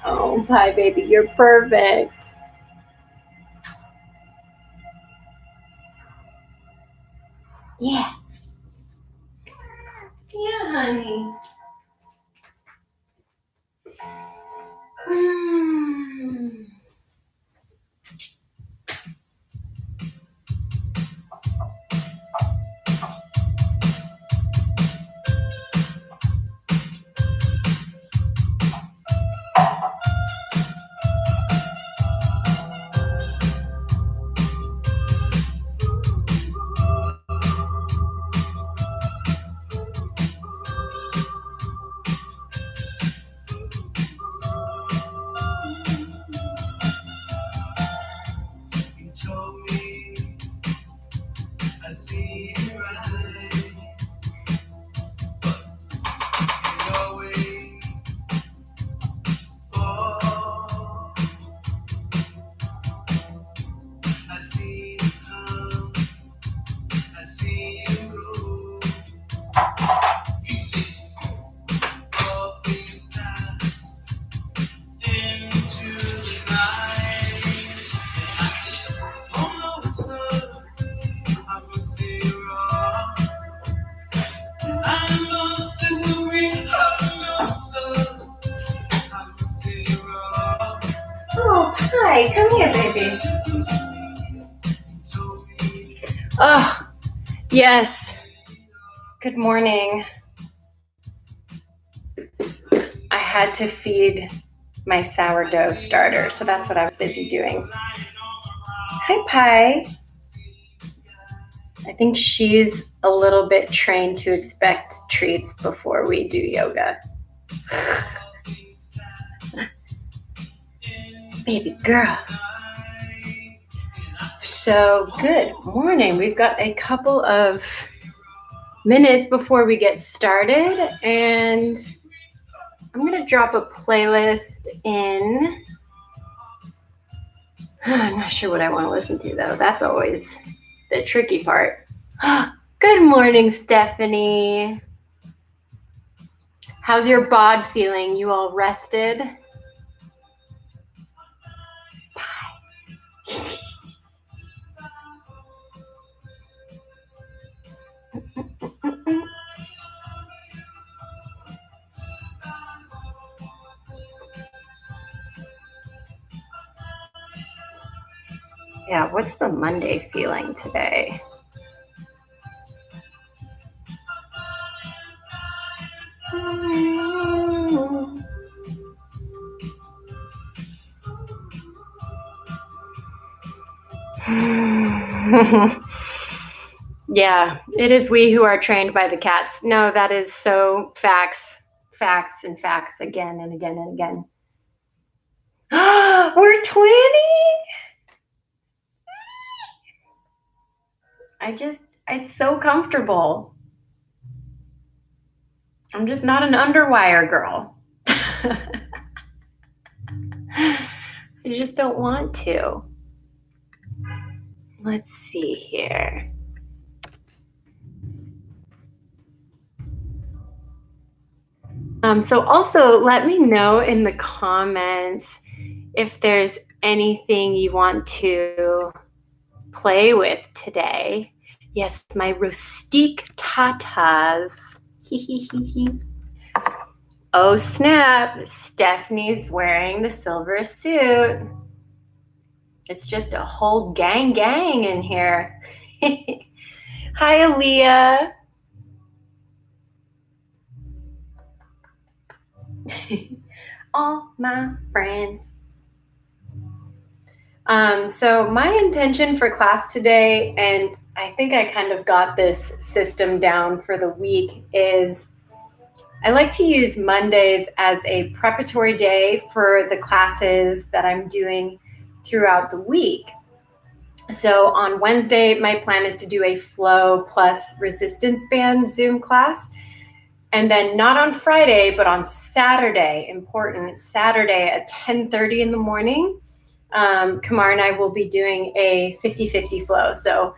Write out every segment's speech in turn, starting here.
Oh, hi, baby. You're perfect. Yeah. Yeah, honey. Mm. You told me I see you right, but you're way oh, I see you come, I see you go. You see all things pass into the night. And I said, oh no, it's up. I must say you're wrong. I must disagree. Oh no, sir. I must say you're wrong. Oh, hi. Come here, baby. Listen to me. You told me Oh, yes. Good morning. I had to feed my sourdough starter, so that's what I was busy doing. Hi, Pie. I think she's a little bit trained to expect treats before we do yoga. Baby girl. So, good morning. We've got a couple of minutes before we get started, and I'm going to drop a playlist in. I'm not sure what I want to listen to, though. That's always the tricky part. Good morning, Stephanie. How's your bod feeling? You all rested? Bye. Yeah, what's the Monday feeling today? Yeah, it is we who are trained by the cats. No, that is so facts and facts again and again and again. We're twinning. It's so comfortable. I'm just not an underwire girl. I just don't want to. Let's see here. So also let me know in the comments if there's anything you want to play with today. Yes, my rustique tatas. Oh snap, Stephanie's wearing the silver suit. It's just a whole gang in here. Hi, Aaliyah. All my friends. So my intention for class today, and I think I kind of got this system down for the week, is I like to use Mondays as a preparatory day for the classes that I'm doing throughout the week. So on Wednesday, my plan is to do a flow plus resistance band Zoom class. And then not on Friday, but on Saturday, important, Saturday at 10:30 in the morning, Kamar and I will be doing a 50-50 flow. So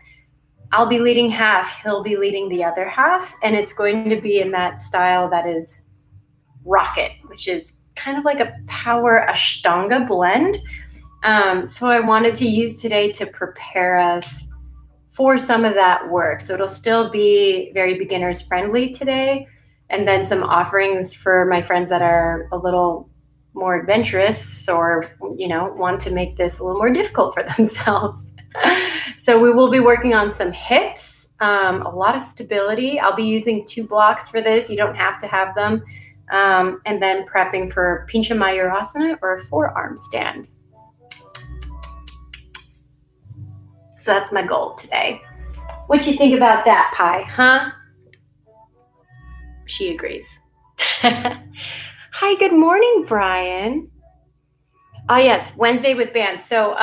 I'll be leading half, he'll be leading the other half, and it's going to be in that style that is rocket, which is kind of like a power Ashtanga blend. So I wanted to use today to prepare us for some of that work. So it'll still be very beginners friendly today. And then some offerings for my friends that are a little more adventurous or, want to make this a little more difficult for themselves. So we will be working on some hips, a lot of stability. I'll be using 2 blocks for this. You don't have to have them. And then prepping for Pincha Mayurasana or a forearm stand. So that's my goal today. What you think about that, Pi, huh? She agrees. Hi, good morning, Brian. Oh, yes, Wednesday with bands. So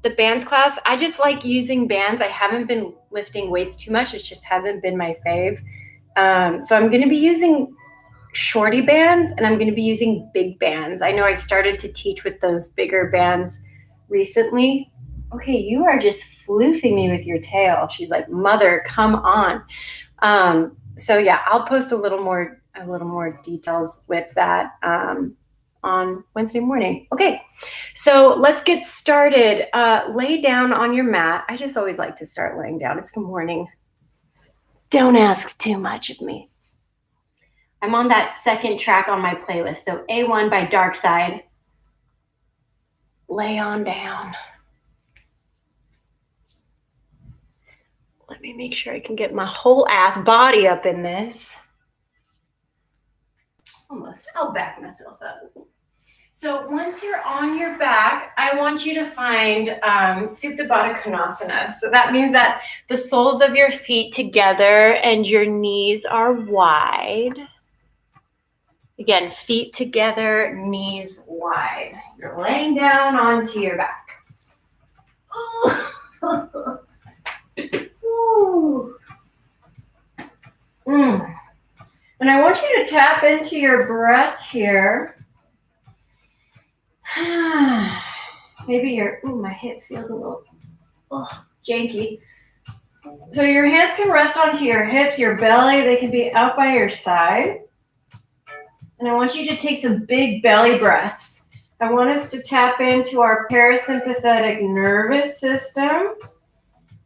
the bands class, I just like using bands. I haven't been lifting weights too much. It just hasn't been my fave. So I'm going to be using shorty bands and I'm going to be using big bands. I know I started to teach with those bigger bands recently. Okay, you are just floofing me with your tail. She's like, mother, come on. So yeah, I'll post a little more details with that on Wednesday morning. Okay, so let's get started. Lay down on your mat. I just always like to start laying down. It's the morning. Don't ask too much of me. I'm on that second track on my playlist. So A1 by Dark Side. Lay on down. Let me make sure I can get my whole ass body up in this. Almost. I'll back myself up. So once you're on your back, I want you to find Supta Baddha Konasana. So that means that the soles of your feet together and your knees are wide. Again, feet together, knees wide. You're laying down onto your back. Ooh. And I want you to tap into your breath here. Maybe my hip feels a little janky. So your hands can rest onto your hips, your belly. They can be out by your side. And I want you to take some big belly breaths. I want us to tap into our parasympathetic nervous system.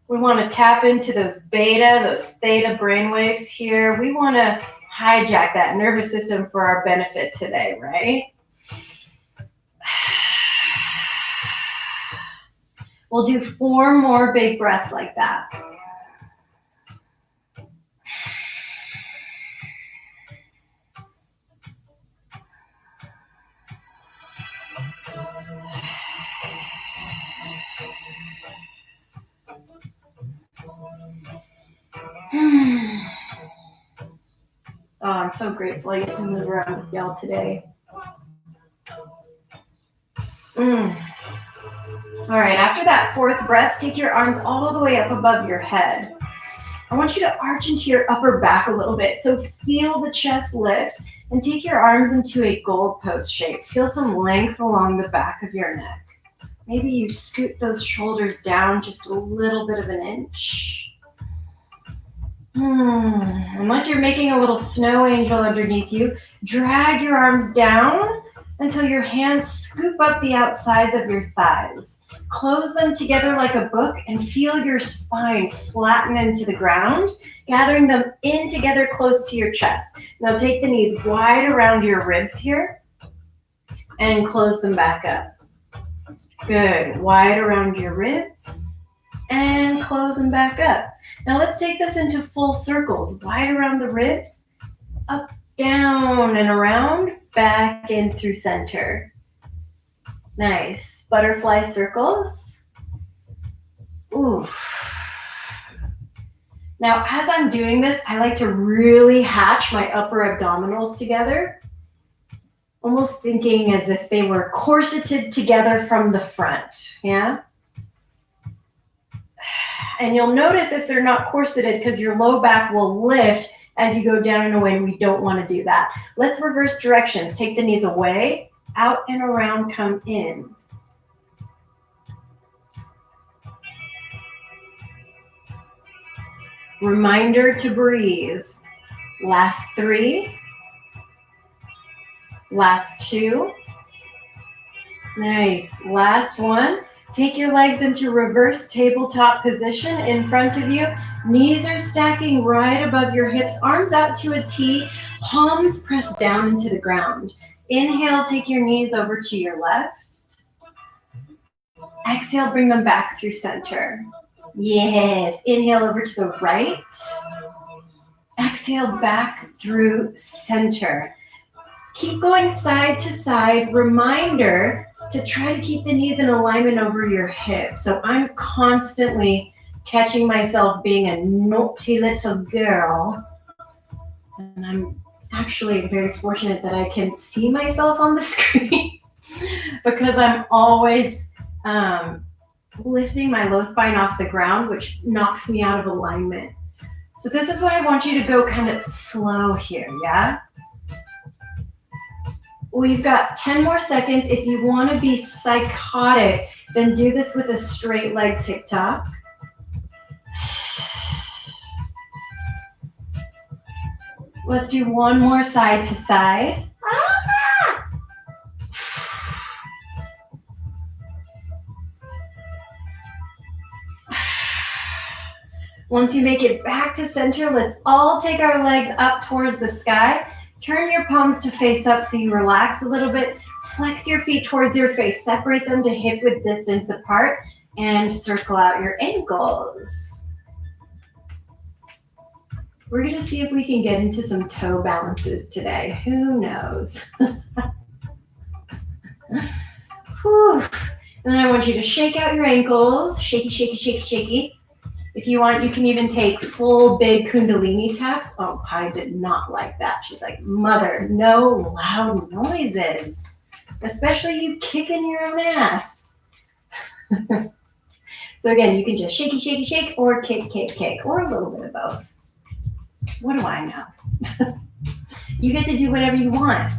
We want to tap into those beta, those theta brainwaves here. We want to hijack that nervous system for our benefit today, right? We'll do 4 more big breaths like that. Oh, I'm so grateful I get to move around with y'all today. All right, after that 4th breath, take your arms all the way up above your head. I want you to arch into your upper back a little bit. So feel the chest lift and take your arms into a goalpost shape. Feel some length along the back of your neck. Maybe you scoot those shoulders down just a little bit of an inch. And like you're making a little snow angel underneath you, drag your arms down until your hands scoop up the outsides of your thighs. Close them together like a book and feel your spine flatten into the ground, gathering them in together close to your chest. Now take the knees wide around your ribs here and close them back up. Good. Wide around your ribs and close them back up. Now let's take this into full circles. Wide around the ribs, up, down, and around, back in through center. Nice. Butterfly circles. Ooh. Now, as I'm doing this, I like to really hatch my upper abdominals together, almost thinking as if they were corseted together from the front, yeah? And you'll notice if they're not corseted because your low back will lift as you go down and away, and we don't want to do that. Let's reverse directions. Take the knees away, out and around, come in. Reminder to breathe. Last 3. Last 2. Nice. Last 1. Take your legs into reverse tabletop position in front of you. Knees are stacking right above your hips, arms out to a T, palms pressed down into the ground. Inhale, take your knees over to your left. Exhale, bring them back through center. Yes. Inhale over to the right. Exhale back through center. Keep going side to side. Reminder to try to keep the knees in alignment over your hips. So I'm constantly catching myself being a naughty little girl. And I'm actually very fortunate that I can see myself on the screen because I'm always lifting my low spine off the ground, which knocks me out of alignment. So this is why I want you to go kind of slow here, yeah? We've got 10 more seconds. If you want to be psychotic, then do this with a straight leg tick-tock. Let's do one more side to side. Once you make it back to center, let's all take our legs up towards the sky. Turn your palms to face up so you relax a little bit. Flex your feet towards your face. Separate them to hip width distance apart and circle out your ankles. We're going to see if we can get into some toe balances today. Who knows? Whew. And then I want you to shake out your ankles. Shaky, shaky, shaky, shaky. If you want, you can even take full big Kundalini taps. Oh, Pi did not like that. She's like, Mother, no loud noises, especially you kicking your own ass. So again, you can just shaky, shaky, shake, or kick, kick, kick, or a little bit of both. What do I know? You get to do whatever you want.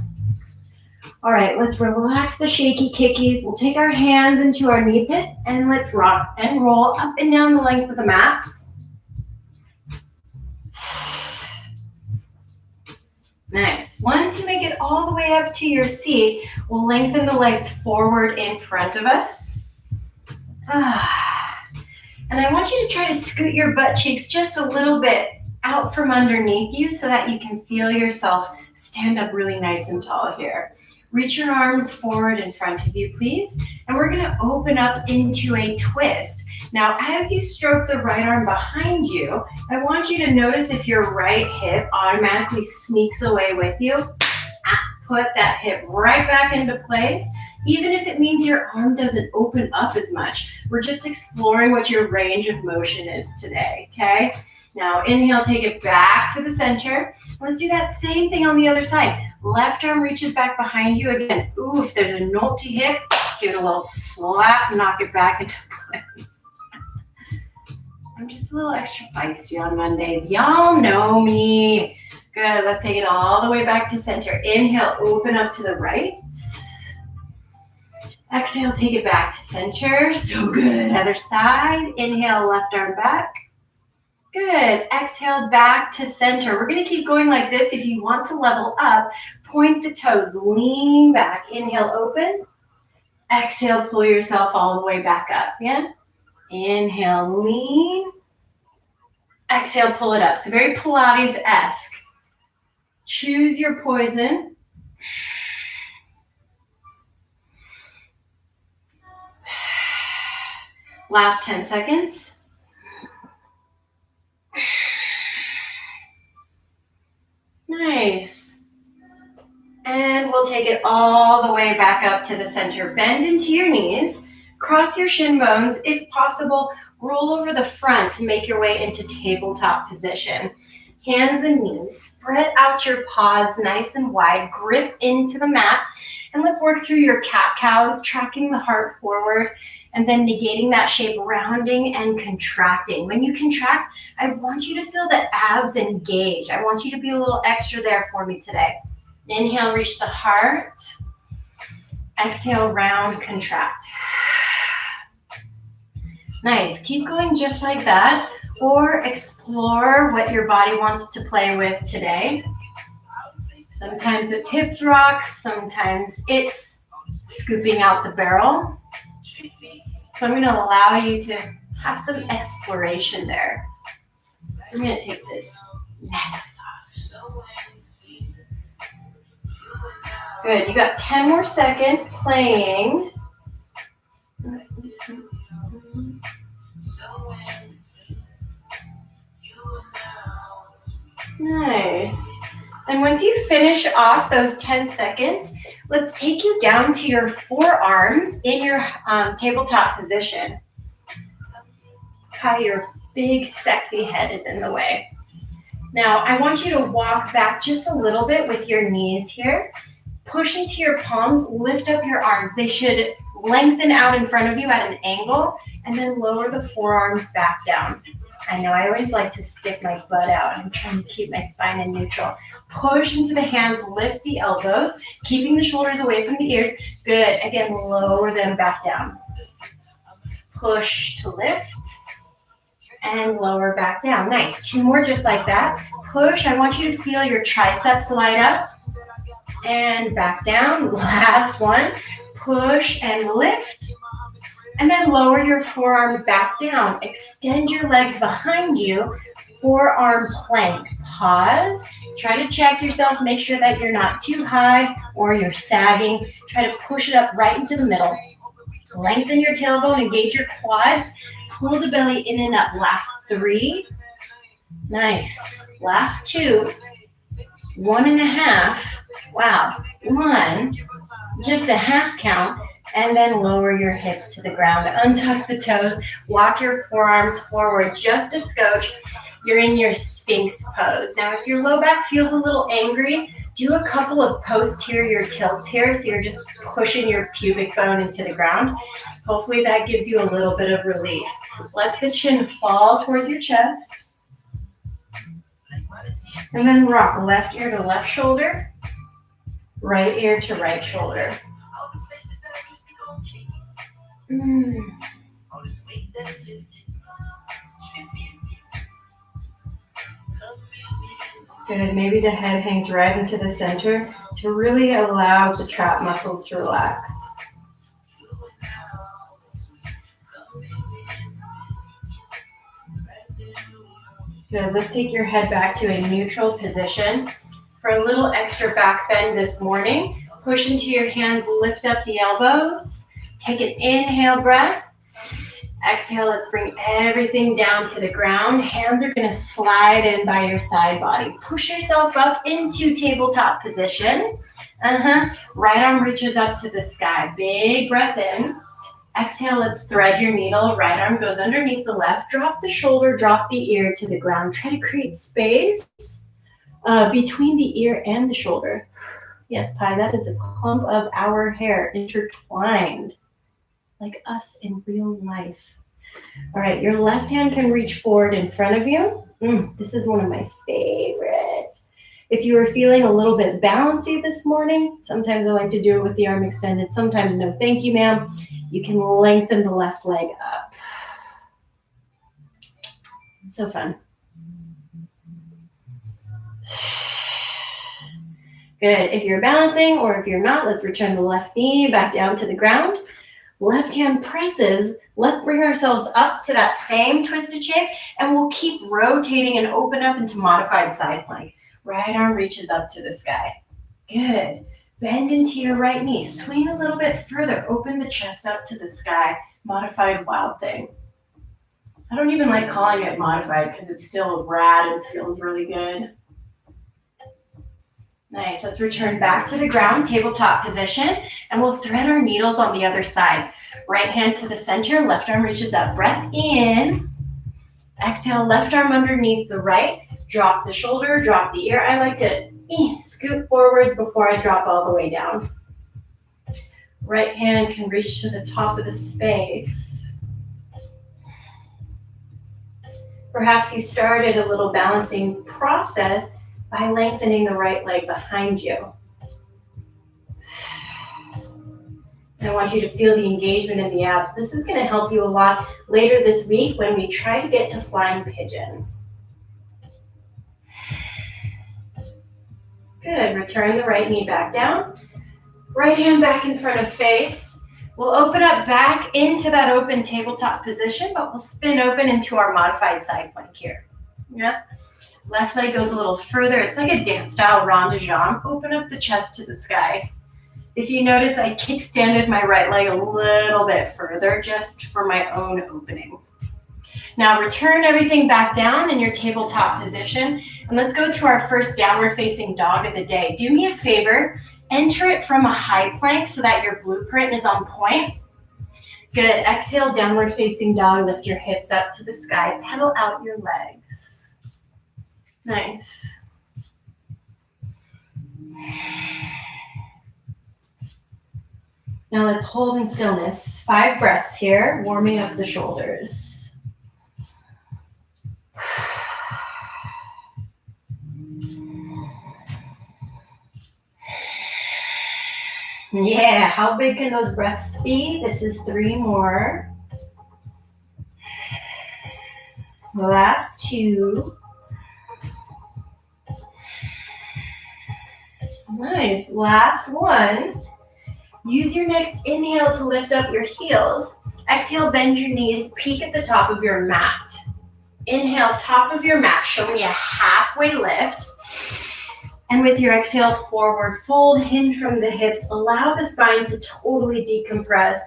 All right, let's relax the shaky kickies. We'll take our hands into our knee pits and let's rock and roll up and down the length of the mat. Nice. Once you make it all the way up to your seat, we'll lengthen the legs forward in front of us. And I want you to try to scoot your butt cheeks just a little bit out from underneath you so that you can feel yourself stand up really nice and tall here. Reach your arms forward in front of you, please. And we're going to open up into a twist. Now, as you stroke the right arm behind you, I want you to notice if your right hip automatically sneaks away with you. Put that hip right back into place. Even if it means your arm doesn't open up as much. We're just exploring what your range of motion is today, okay? Now, inhale, take it back to the center. Let's do that same thing on the other side. Left arm reaches back behind you. Again, ooh, if there's a naughty hip, give it a little slap, knock it back into place. I'm just a little extra feisty on Mondays. Y'all know me. Good, let's take it all the way back to center. Inhale, open up to the right. Exhale, take it back to center. So good. Other side. Inhale, left arm back. Good. Exhale, back to center. We're going to keep going like this. If you want to level up, point the toes, lean back. Inhale, open. Exhale, pull yourself all the way back up. Yeah? Inhale, lean. Exhale, pull it up. So very Pilates-esque. Choose your poison. Last 10 seconds. Nice. And we'll take it all the way back up to the center. Bend into your knees. Cross your shin bones. If possible, roll over the front to make your way into tabletop position. Hands and knees. Spread out your paws nice and wide. Grip into the mat. And let's work through your cat-cows, tracking the heart forward, and then negating that shape, rounding and contracting. When you contract, I want you to feel the abs engage. I want you to be a little extra there for me today. Inhale, reach the heart. Exhale, round, contract. Nice. Keep going just like that, or explore what your body wants to play with today. Sometimes it's hips rocks, sometimes it's scooping out the barrel. So I'm going to allow you to have some exploration there. I'm going to take this neck massage. Good, you got 10 more seconds playing. Nice. And once you finish off those 10 seconds, let's take you down to your forearms in your tabletop position. How your big, sexy head is in the way. Now, I want you to walk back just a little bit with your knees here. Push into your palms, lift up your arms. They should lengthen out in front of you at an angle, and then lower the forearms back down. I know I always like to stick my butt out. I'm trying to keep my spine in neutral. Push into the hands, lift the elbows, keeping the shoulders away from the ears. Good. Again, lower them back down. Push to lift and lower back down. Nice. 2 more just like that. Push. I want you to feel your triceps light up and back down. Last one. Push and lift. And then lower your forearms back down. Extend your legs behind you. Forearm plank. Pause. Try to check yourself. Make sure that you're not too high or you're sagging. Try to push it up right into the middle. Lengthen your tailbone. Engage your quads. Pull the belly in and up. Last 3. Nice. Last 2. 1.5. Wow. 1. Just a half count. And then lower your hips to the ground. Untuck the toes. Walk your forearms forward just a scotch. You're in your Sphinx pose. Now, if your low back feels a little angry, do a couple of posterior tilts here. So you're just pushing your pubic bone into the ground. Hopefully that gives you a little bit of relief. Let the chin fall towards your chest. And then rock left ear to left shoulder, right ear to right shoulder. Good. Maybe the head hangs right into the center to really allow the trap muscles to relax. Good. Let's take your head back to a neutral position. For a little extra back bend this morning, push into your hands, lift up the elbows. Take an inhale breath. Exhale, let's bring everything down to the ground. Hands are going to slide in by your side body. Push yourself up into tabletop position. Right arm reaches up to the sky. Big breath in. Exhale, let's thread your needle. Right arm goes underneath the left. Drop the shoulder, drop the ear to the ground. Try to create space between the ear and the shoulder. Yes, Pi, that is a clump of our hair intertwined like us in real life. All right, your left hand can reach forward in front of you. This is one of my favorites. If you are feeling a little bit bouncy this morning, sometimes I like to do it with the arm extended. Sometimes no, thank you, ma'am. You can lengthen the left leg up. So fun. Good. If you're balancing or if you're not, let's return the left knee back down to the ground. Left hand presses. Let's bring ourselves up to that same twisted shape, and we'll keep rotating and open up into modified side plank. Right arm reaches up to the sky. Good. Bend into your right knee. Swing a little bit further. Open the chest up to the sky. Modified wild thing. I don't even like calling it modified because it's still rad and feels really good. Nice. Let's return back to the ground, tabletop position, and we'll thread our needles on the other side. Right hand to the center, left arm reaches up. Breath in. Exhale, left arm underneath the right. Drop the shoulder, drop the ear. I like to scoot forwards before I drop all the way down. Right hand can reach to the top of the space. Perhaps you started a little balancing process by lengthening the right leg behind you. I want you to feel the engagement in the abs. This is going to help you a lot later this week when we try to get to flying pigeon. Good, return the right knee back down. Right hand back in front of face. We'll open up back into that open tabletop position, but we'll spin open into our modified side plank here. Yeah. Left leg goes a little further. It's like a dance style rond de jambe. Open up the chest to the sky. If you notice, I kickstanded my right leg a little bit further just for my own opening. Now return everything back down in your tabletop position, and let's go to our first downward facing dog of the day. Do me a favor, enter it from a high plank so that your blueprint is on point. Good, exhale, downward facing dog, lift your hips up to the sky, pedal out your legs. Nice. Now let's hold in stillness. 5 breaths here, warming up the shoulders. Yeah, how big can those breaths be? This is 3 more. The last 2. Nice, last 1. Use your next inhale to lift up your heels. Exhale, bend your knees, peek at the top of your mat. Inhale, top of your mat, show me a halfway lift. And with your exhale, forward fold, hinge from the hips. Allow the spine to totally decompress.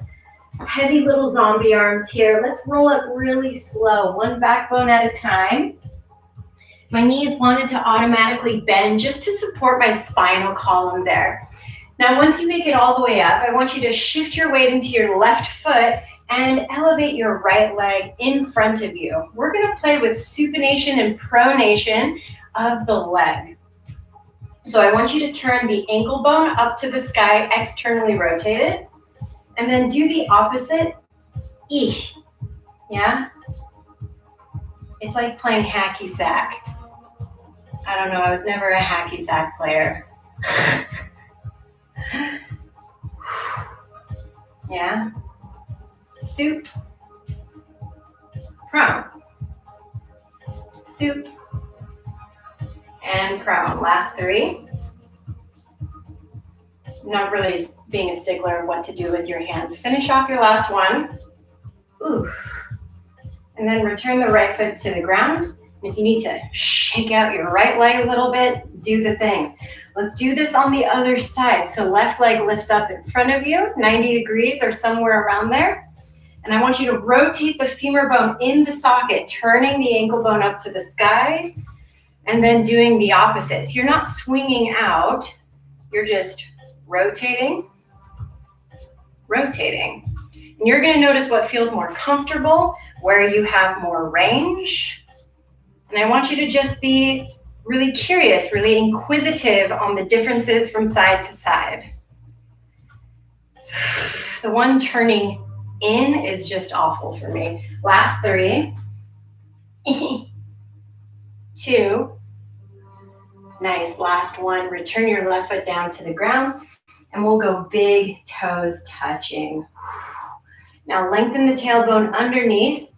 Heavy little zombie arms here. Let's roll up really slow, 1 backbone at a time. My knees wanted to automatically bend just to support my spinal column there. Now, once you make it all the way up, I want you to shift your weight into your left foot and elevate your right leg in front of you. We're going to play with supination and pronation of the leg. So I want you to turn the ankle bone up to the sky, externally rotated, and then do the opposite. Yeah? It's like playing hacky sack. I don't know, I was never a hacky sack player. Yeah? Soup, prone, soup, and prone. Last 3. Not really being a stickler of what to do with your hands. Finish off your last 1. Ooh. And then return the right foot to the ground. And if you need to shake out your right leg a little bit, do the thing. Let's do this on the other side. So left leg lifts up in front of you, 90 degrees or somewhere around there. And I want you to rotate the femur bone in the socket, turning the ankle bone up to the sky, and then doing the opposite. So you're not swinging out, you're just rotating, rotating. And you're gonna notice what feels more comfortable, where you have more range. And I want you to just be really curious, really inquisitive on the differences from side to side. The one turning in is just awful for me. Last 3. 2. Nice, last 1. Return your left foot down to the ground, and we'll go big toes touching. Now lengthen the tailbone underneath.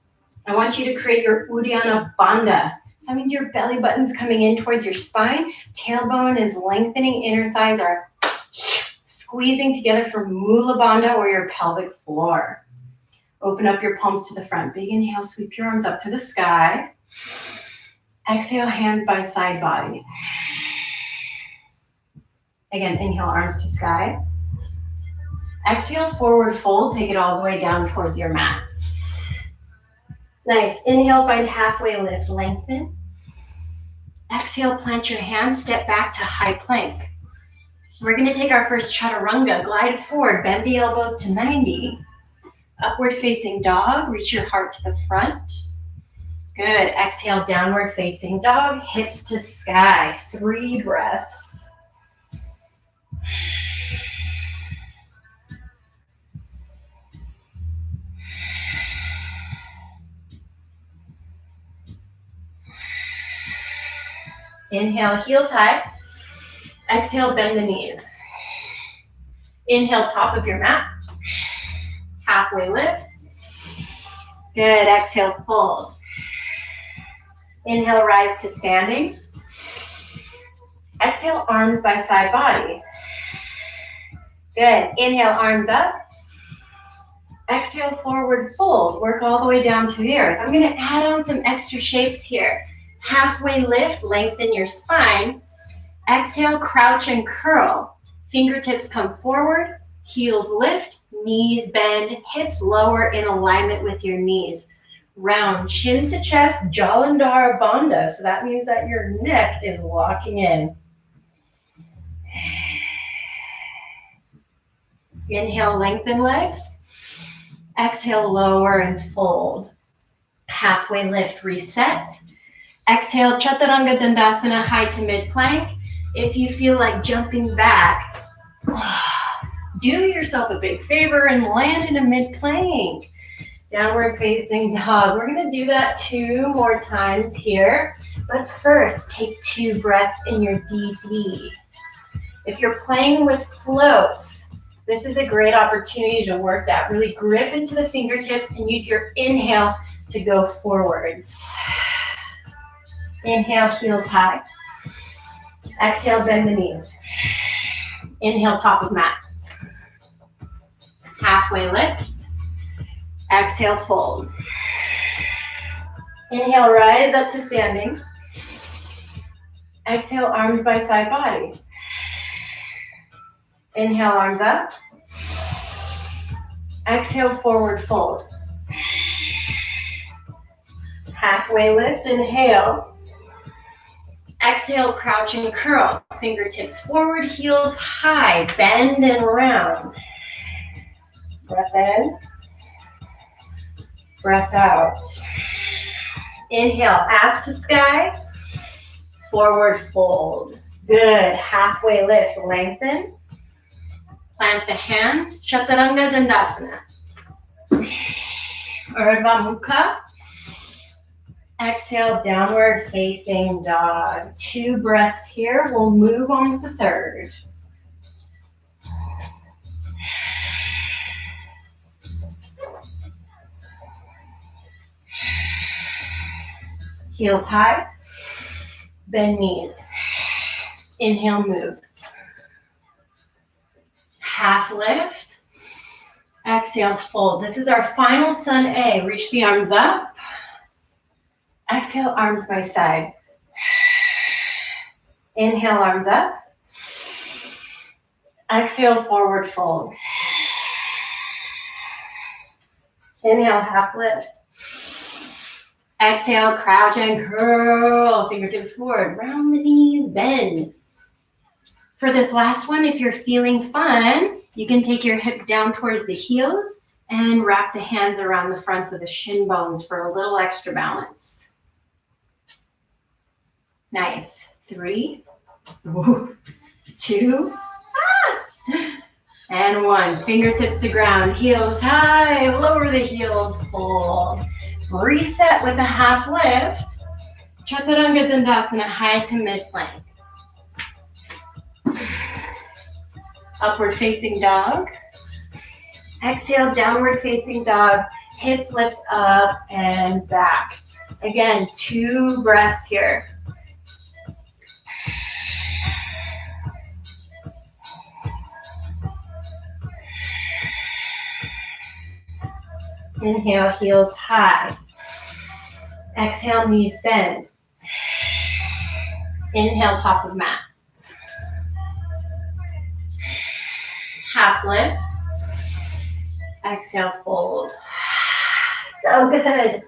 I want you to create your Uddiyana Bandha. So that means your belly button's coming in towards your spine. Tailbone is lengthening, inner thighs are squeezing together for Mula Bandha or your pelvic floor. Open up your palms to the front. Big inhale, sweep your arms up to the sky. Exhale, hands by side body. Again, inhale, arms to sky. Exhale, forward fold. Take it all the way down towards your mat. Nice. Inhale, find halfway lift, lengthen. Exhale, plant your hands, step back to high plank. We're going to take our first chaturanga, glide forward, bend the elbows to 90. Upward facing dog, reach your heart to the front. Good. Exhale, downward facing dog, hips to sky. 3 breaths. Inhale, heels high. Exhale, bend the knees. Inhale, top of your mat. Halfway lift. Good. Exhale, fold. Inhale, rise to standing. Exhale, arms by side body. Good. Inhale, arms up. Exhale, forward fold. Work all the way down to the earth. I'm going to add on some extra shapes here. Halfway lift, lengthen your spine. Exhale, crouch and curl. Fingertips come forward, heels lift, knees bend, hips lower in alignment with your knees. Round chin to chest, Jalandhara Bandha. So that means that your neck is locking in. Inhale, lengthen legs. Exhale, lower and fold. Halfway lift, reset. Exhale, Chaturanga Dandasana, high to mid plank. If you feel like jumping back, do yourself a big favor and land in a mid plank. Downward facing dog. We're going to do that 2 more times here. But first, take 2 breaths in your DD. If you're playing with floats, this is a great opportunity to work that. Really grip into the fingertips and use your inhale to go forwards. Inhale, heels high. Exhale, bend the knees. Inhale, top of mat. Halfway lift. Exhale, fold. Inhale, rise up to standing. Exhale, arms by side body. Inhale, arms up. Exhale, forward fold. Halfway lift, inhale. Exhale, crouch and curl. Fingertips forward, heels high. Bend and round. Breath in. Breath out. Inhale, ass to sky. Forward fold. Good. Halfway lift, lengthen. Plant the hands. Chaturanga Dandasana. Urdhva Mukha. Exhale, downward facing dog. 2 breaths here. We'll move on to the 3rd. Heels high. Bend knees. Inhale, move. Half lift. Exhale, fold. This is our final sun A. Reach the arms up. Exhale, arms by side. Inhale, arms up. Exhale, forward fold. Inhale, half lift. Exhale, crouch and curl. Fingertips forward. Round the knees, bend. For this last one, if you're feeling fun, you can take your hips down towards the heels and wrap the hands around the fronts of the shin bones for a little extra balance. Nice. 3, 2, and 1. Fingertips to ground, heels high, lower the heels, fold. Reset with a half lift. Chaturanga Dandasana, high to mid plank. Upward facing dog. Exhale, downward facing dog. Hips lift up and back. Again, 2 breaths here. Inhale, heels high. Exhale, knees bend. Inhale, top of mat. Half lift. Exhale, fold. So good.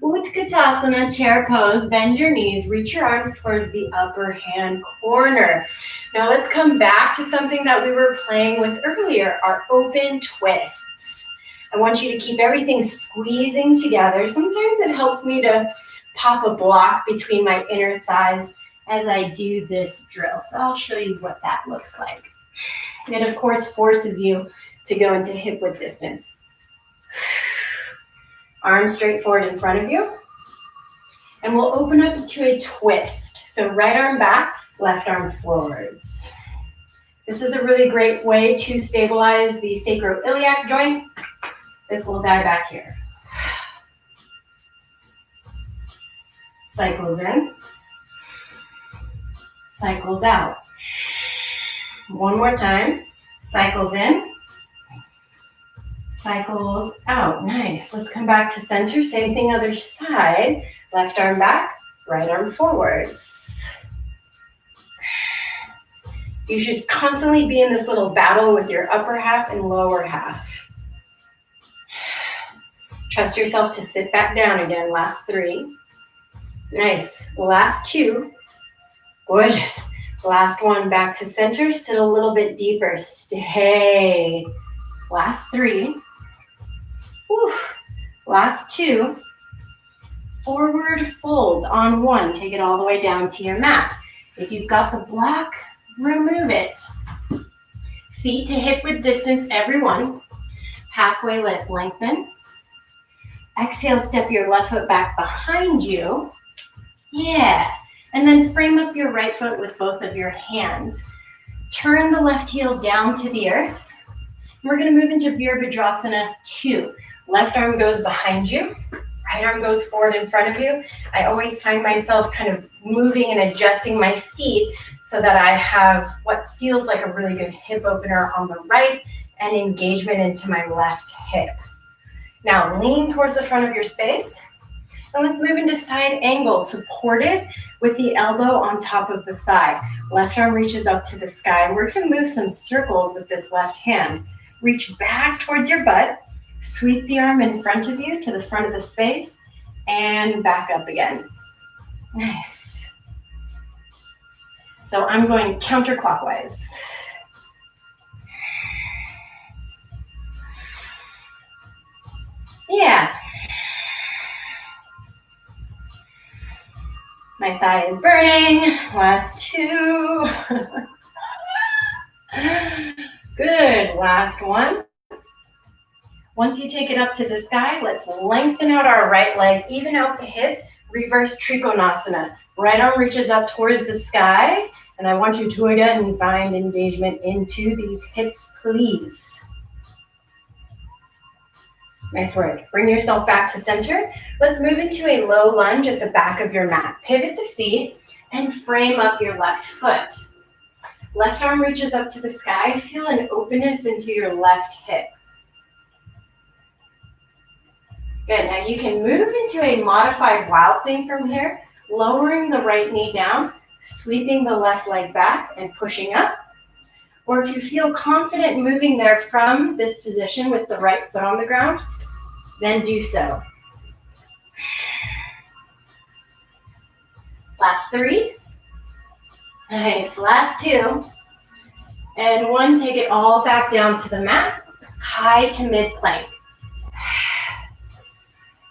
Utkatasana, chair pose. Bend your knees. Reach your arms towards the upper hand corner. Now let's come back to something that we were playing with earlier, our open twists. I want you to keep everything squeezing together. Sometimes it helps me to pop a block between my inner thighs as I do this drill. So I'll show you what that looks like. It, of course, forces you to go into hip width distance. Arms straight forward in front of you. And we'll open up to a twist. So right arm back, left arm forwards. This is a really great way to stabilize the sacroiliac joint. This little guy back here. Cycles in. cycles out. One more time. Cycles in, cycles out. Nice. Let's come back to center. Same thing other side. Left arm back, right arm forwards. You should constantly be in this little battle with your upper half and lower half. Trust yourself to sit back down again. Last 3. Nice. Last 2. Gorgeous. Last 1, back to center. Sit a little bit deeper. Stay. Last 3. Whew. Last 2. Forward folds on 1. Take it all the way down to your mat. If you've got the block, remove it. Feet to hip width distance, everyone. Halfway lift, lengthen. Exhale, step your left foot back behind you. Yeah. And then frame up your right foot with both of your hands. Turn the left heel down to the earth. We're going to move into Virabhadrasana 2. Left arm goes behind you. Right arm goes forward in front of you. I always find myself kind of moving and adjusting my feet so that I have what feels like a really good hip opener on the right and engagement into my left hip. Now lean towards the front of your space. And let's move into side angle, supported with the elbow on top of the thigh. Left arm reaches up to the sky. And we're going to move some circles with this left hand. Reach back towards your butt. Sweep the arm in front of you to the front of the space. And back up again. Nice. So I'm going counterclockwise. Yeah. My thigh is burning. Last 2. Good. Last 1. Once you take it up to the sky, let's lengthen out our right leg, even out the hips, reverse Trikonasana. Right arm reaches up towards the sky, and I want you to again find engagement into these hips, please. Nice work. Bring yourself back to center. Let's move into a low lunge at the back of your mat. Pivot the feet and frame up your left foot. Left arm reaches up to the sky. Feel an openness into your left hip. Good. Now you can move into a modified wild thing from here, lowering the right knee down, sweeping the left leg back and pushing up. Or if you feel confident moving there from this position with the right foot on the ground, then do so. Last 3. Nice. Last 2. And 1, take it all back down to the mat, high to mid plank.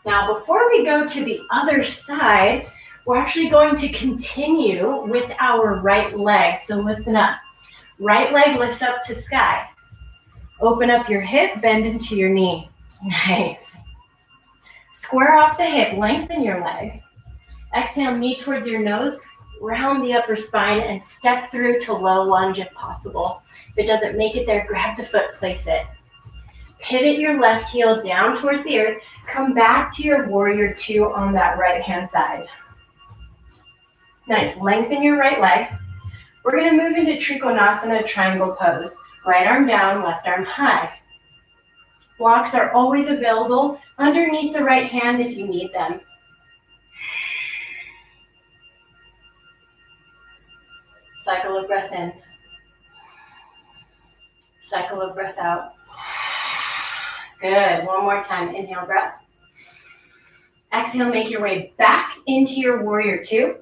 Now, before we go to the other side, we're actually going to continue with our right leg. So listen up. Right leg lifts up to sky. Open up your hip, bend into your knee. Nice. Square off the hip, lengthen your leg. Exhale, knee towards your nose, round the upper spine and step through to low lunge if possible. If it doesn't make it there, grab the foot, place it. Pivot your left heel down towards the earth. Come back to your warrior 2 on that right hand side. Nice, lengthen your right leg. We're going to move into Trikonasana, triangle pose. Right arm down, left arm high. Blocks are always available underneath the right hand if you need them. Cycle of breath in. Cycle of breath out. Good. One more time. Inhale, breath. Exhale, make your way back into your warrior 2.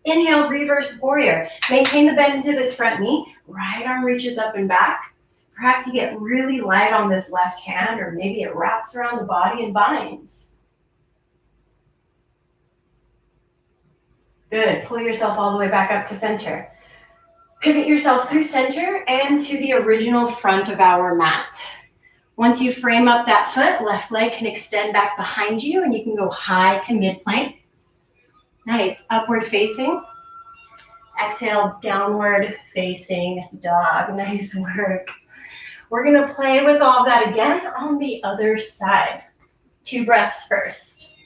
Inhale, reverse warrior. Maintain the bend into this front knee. Right arm reaches up and back. Perhaps you get really light on this left hand, or maybe it wraps around the body and binds. Good. Pull yourself all the way back up to center. Pivot yourself through center and to the original front of our mat. Once you frame up that foot, left leg can extend back behind you and you can go high to mid plank. Nice. Upward facing. Exhale, downward facing dog. Nice work. We're going to play with all that again on the other side. 2 breaths first.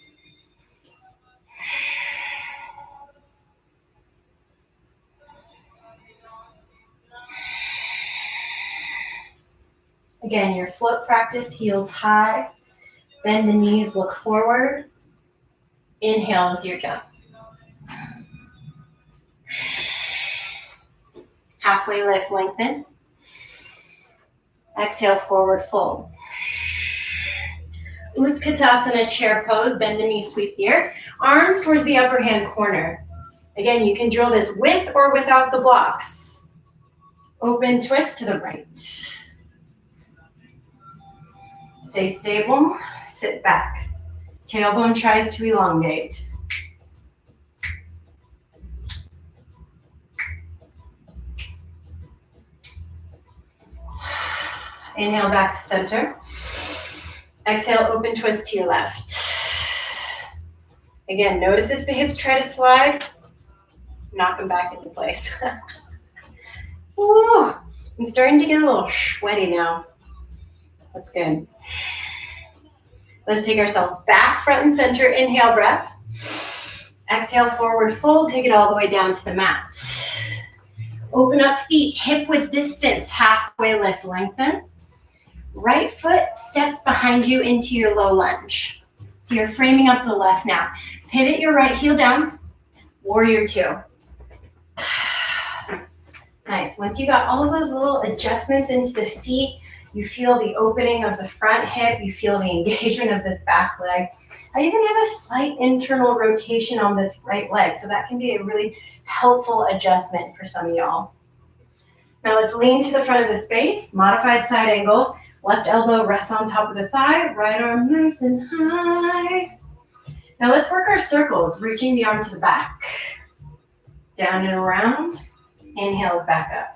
Again, your float practice, heels high. Bend the knees, look forward. Inhale as you jump. Halfway lift, lengthen. Exhale, forward fold. Utkatasana, chair pose, bend the knee, sweep the earth. Arms towards the upper hand corner. Again, you can drill this with or without the blocks. Open twist to the right. Stay stable, sit back. Tailbone tries to elongate. Inhale back to center. Exhale, open twist to your left. Again, notice if the hips try to slide, knock them back into place. Ooh, I'm starting to get a little sweaty now. That's good. Let's take ourselves back, front and center. Inhale, breath. Exhale, forward fold. Take it all the way down to the mat. Open up feet, hip width distance, halfway lift, lengthen. Right foot steps behind you into your low lunge. So you're framing up the left now. Pivot your right heel down, warrior two. Nice. Once you got all of those little adjustments into the feet, you feel the opening of the front hip, you feel the engagement of this back leg. I even have a slight internal rotation on this right leg, so that can be a really helpful adjustment for some of y'all. Now let's lean to the front of the space, modified side angle. Left elbow rests on top of the thigh, right arm nice and high. Now let's work our circles, reaching the arm to the back. Down and around, inhales back up.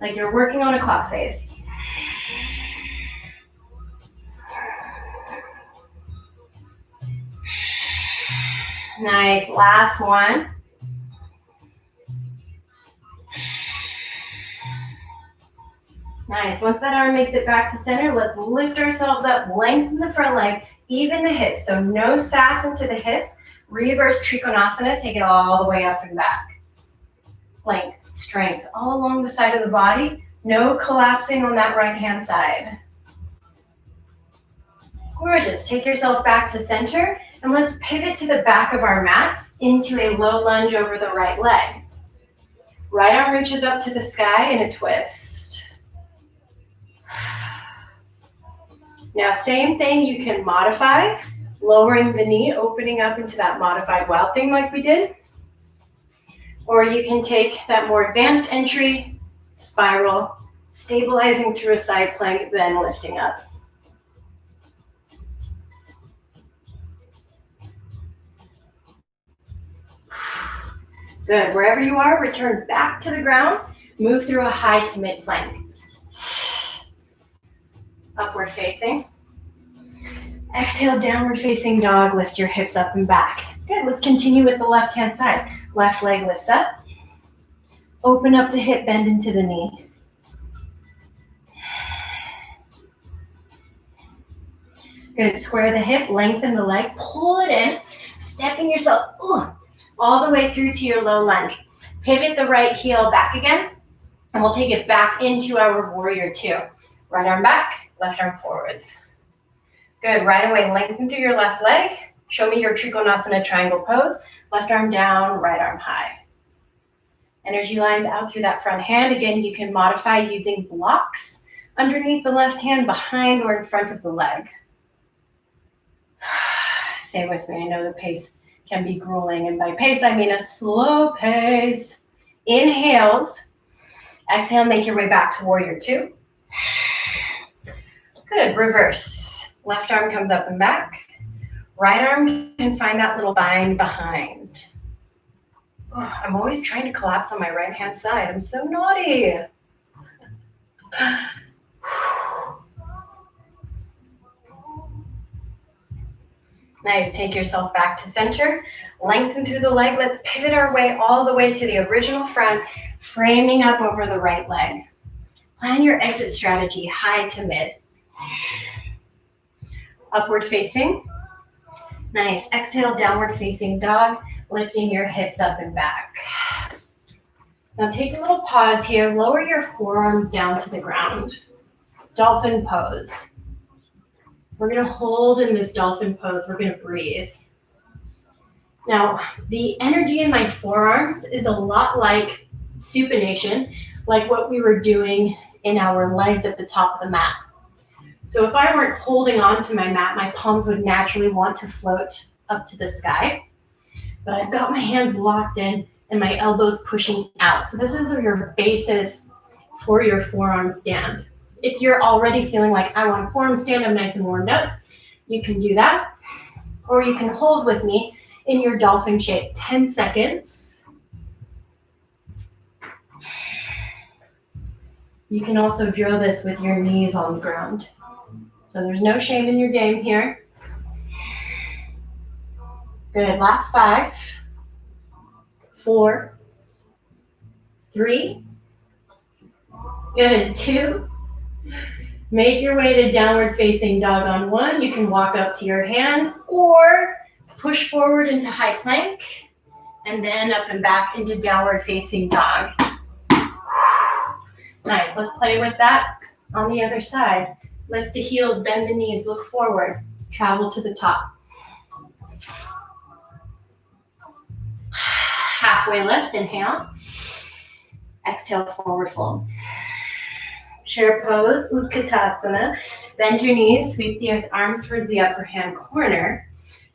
Like you're working on a clock face. Nice, last one. Nice, once that arm makes it back to center, let's lift ourselves up, lengthen the front leg, even the hips. So no sass into the hips, reverse Trikonasana, take it all the way up and back. Length, strength, all along the side of the body, no collapsing on that right hand side. Gorgeous, take yourself back to center, and let's pivot to the back of our mat into a low lunge over the right leg. Right arm reaches up to the sky in a twist. Now, same thing, you can modify, lowering the knee, opening up into that modified wild thing like we did. Or you can take that more advanced entry, spiral, stabilizing through a side plank, then lifting up. Good, wherever you are, return back to the ground, move through a high to mid plank. Upward facing. Exhale, downward facing dog, lift your hips up and back. Good, let's continue with the left hand side. Left leg lifts up. Open up the hip, bend into the knee. Good, square the hip, lengthen the leg, pull it in, stepping yourself all the way through to your low lunge. Pivot the right heel back again, and we'll take it back into our warrior two. Right arm back, left arm forwards. Good, right away, lengthen through your left leg. Show me your Trikonasana triangle pose. Left arm down, right arm high. Energy lines out through that front hand. Again, you can modify using blocks underneath the left hand, behind or in front of the leg. Stay with me, I know the pace can be grueling, and by pace, I mean a slow pace. Inhales. Exhale, make your way back to warrior two. Good, reverse. Left arm comes up and back. Right arm can find that little bind behind. Oh, I'm always trying to collapse on my right hand side. I'm so naughty. Nice, take yourself back to center. Lengthen through the leg. Let's pivot our way all the way to the original front, framing up over the right leg. Plan your exit strategy, high to mid. Upward facing. Nice. Exhale, downward facing dog. lifting your hips up and back. Now take a little pause here. Lower your forearms down to the ground. Dolphin pose. We're going to hold in this dolphin pose. We're going to breathe. Now, the energy in my forearms is a lot like supination, like what we were doing in our legs at the top of the mat. So if I weren't holding on to my mat, my palms would naturally want to float up to the sky. But I've got my hands locked in and my elbows pushing out. So this is your basis for your forearm stand. If you're already feeling like I want a forearm stand, I'm nice and warmed up, you can do that. Or you can hold with me in your dolphin shape, 10 seconds. You can also drill this with your knees on the ground. So there's no shame in your game here. Good, last 5, 4, 3, good, 2. Make your way to downward facing dog on 1. You can walk up to your hands or push forward into high plank and then up and back into downward facing dog. Nice, let's play with that on the other side. Lift the heels, bend the knees, look forward, travel to the top. Halfway lift, inhale. Exhale, forward fold. Chair pose, Utkatasana. Bend your knees, sweep the arms towards the upper hand corner.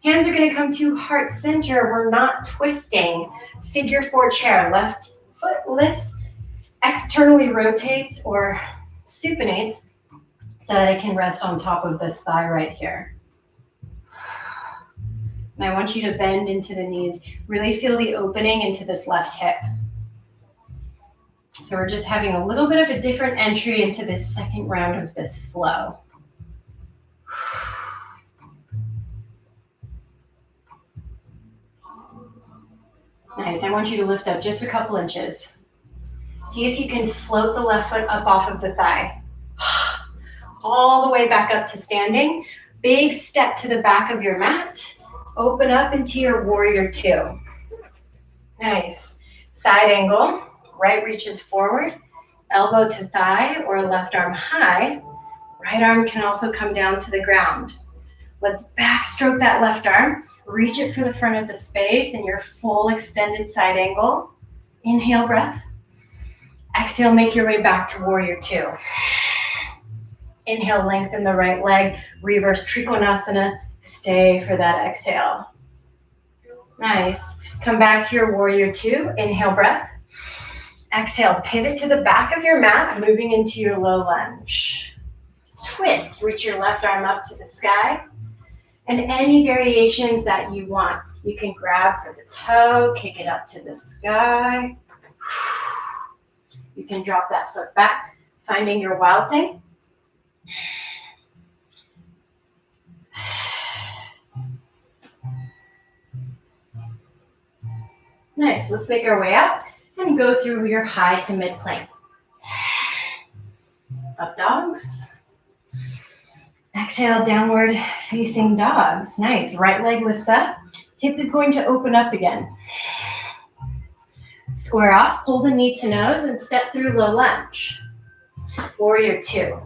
Hands are going to come to heart center. We're not twisting. Figure 4 chair. Left foot lifts, externally rotates or supinates so that it can rest on top of this thigh right here. And I want you to bend into the knees. Really feel the opening into this left hip. So we're just having a little bit of a different entry into this second round of this flow. Nice, I want you to lift up just a couple inches. See if you can float the left foot up off of the thigh. All the way back up to standing. Big step to the back of your mat. Open up into your warrior 2. Nice. Side angle. Right reaches forward. Elbow to thigh or left arm high. Right arm can also come down to the ground. Let's backstroke that left arm. Reach it for the front of the space in your full extended side angle. Inhale, breath. Exhale, make your way back to warrior 2. Inhale, lengthen the right leg. Reverse Trikonasana. Stay for that exhale. Nice. Come back to your warrior 2. Inhale, breath. Exhale, pivot to the back of your mat, moving into your low lunge. Twist, reach your left arm up to the sky. And any variations that you want. You can grab for the toe, kick it up to the sky. You can drop that foot back, finding your wild thing. Nice, let's make our way out and go through your high to mid plank. Up dogs. Exhale, downward facing dogs. Nice, right leg lifts up. Hip is going to open up again. Square off, pull the knee to nose and step through low lunge. Warrior 2.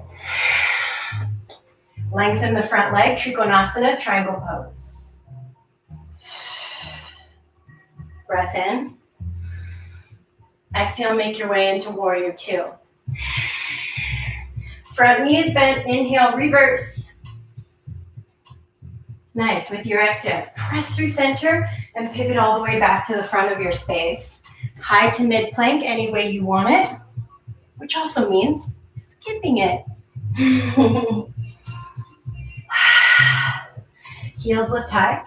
Lengthen the front leg, Trikonasana, triangle pose. Breath in. Exhale, make your way into warrior 2. Front knee is bent, inhale, reverse. Nice, with your exhale, press through center and pivot all the way back to the front of your space. High to mid plank, any way you want it, which also means skipping it. Heels lift high,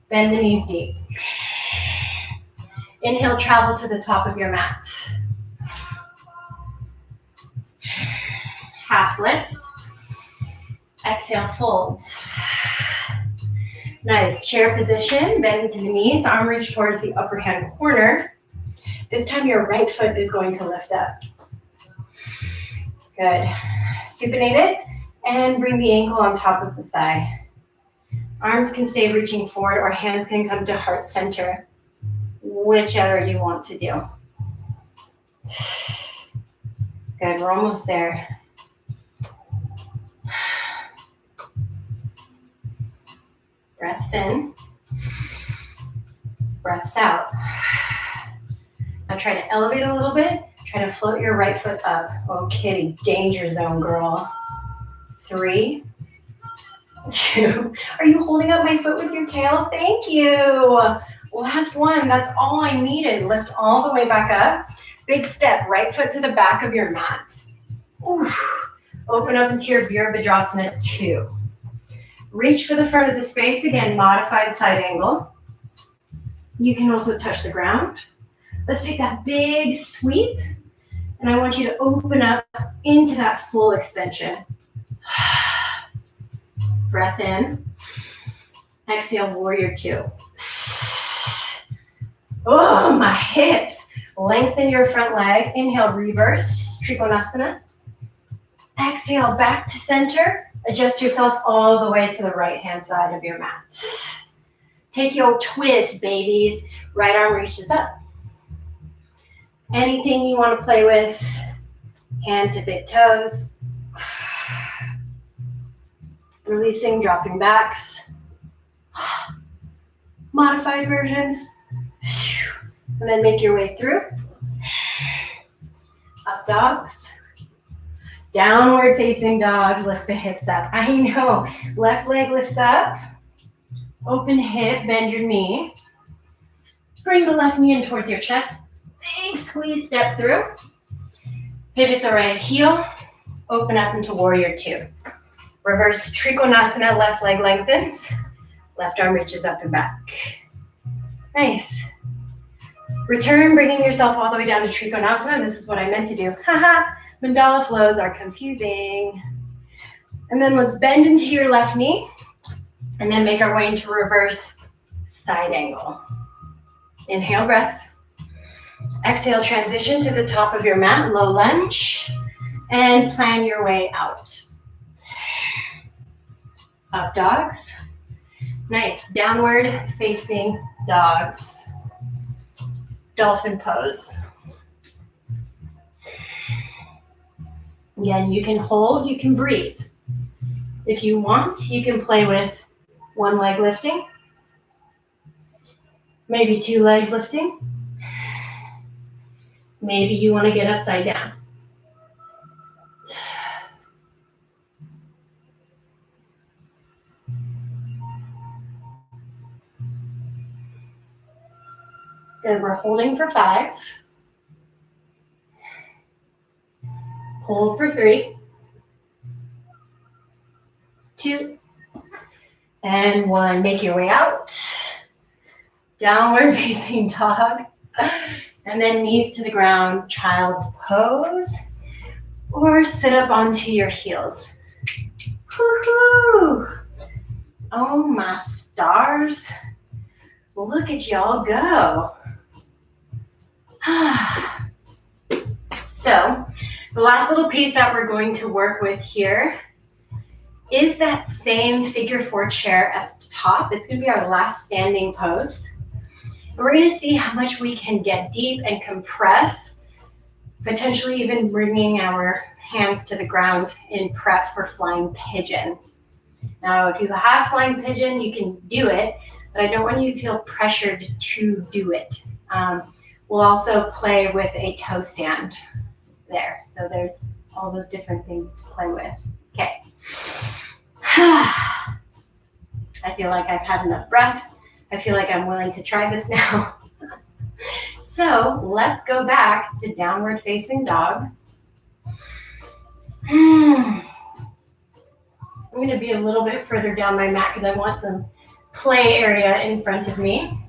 bend the knees deep. Inhale, travel to the top of your mat. Half lift. Exhale, folds. Nice, chair position, bend into the knees, arm reach towards the upper hand corner. This time your right foot is going to lift up. Good. Supinate it and bring the ankle on top of the thigh. Arms can stay reaching forward or hands can come to heart center, whichever you want to do. Good, we're almost there. Breaths in, breaths out. Now try to elevate a little bit. Try to float your right foot up. Oh, kitty, danger zone, girl. 3, 2. Are you holding up my foot with your tail? Thank you. Last one. That's all I needed. Lift all the way back up. Big step. Right foot to the back of your mat. Oof. Open up into your Virabhadrasana 2. Reach for the front of the space. Again, modified side angle. You can also touch the ground. Let's take that big sweep. And I want you to open up into that full extension. Breath in. Exhale, warrior 2. Oh, my hips. Lengthen your front leg. Inhale, reverse, Trikonasana. Exhale, back to center. Adjust yourself all the way to the right-hand side of your mat. Take your twist, babies. Right arm reaches up. Anything you want to play with. Hand to big toes. Releasing, dropping backs. Modified versions. And then make your way through. Up dogs. Downward facing dog. Lift the hips up. I know. Left leg lifts up. Open hip, bend your knee. Bring the left knee in towards your chest. Big squeeze, step through. Pivot the right heel. Open up into warrior 2. Reverse Trikonasana, left leg lengthens. Left arm reaches up and back. Nice. Return, bringing yourself all the way down to Trikonasana. This is what I meant to do. Haha, mandala flows are confusing. And then let's bend into your left knee. And then make our way into reverse side angle. Inhale, breath. Exhale, transition to the top of your mat, low lunge. And plan your way out. Up dogs. Nice. Downward facing dogs. Dolphin pose. Again, you can hold, you can breathe. If you want, you can play with one leg lifting. Maybe 2 legs lifting. Maybe you want to get upside down. Good, we're holding for 5. Hold for 3. 2. And 1. Make your way out. Downward facing dog. And then knees to the ground, child's pose. Or sit up onto your heels. Woohoo! Oh my stars. Look at y'all go. So, the last little piece that we're going to work with here is that same figure 4 chair at the top. It's going to be our last standing pose. And we're going to see how much we can get deep and compress, potentially even bringing our hands to the ground in prep for flying pigeon. Now, if you have flying pigeon, you can do it, but I don't want you to feel pressured to do it. We'll also play with a toe stand there. So there's all those different things to play with. Okay. I feel like I've had enough breath. I feel like I'm willing to try this now. So let's go back to downward facing dog. I'm going to be a little bit further down my mat because I want some play area in front of me.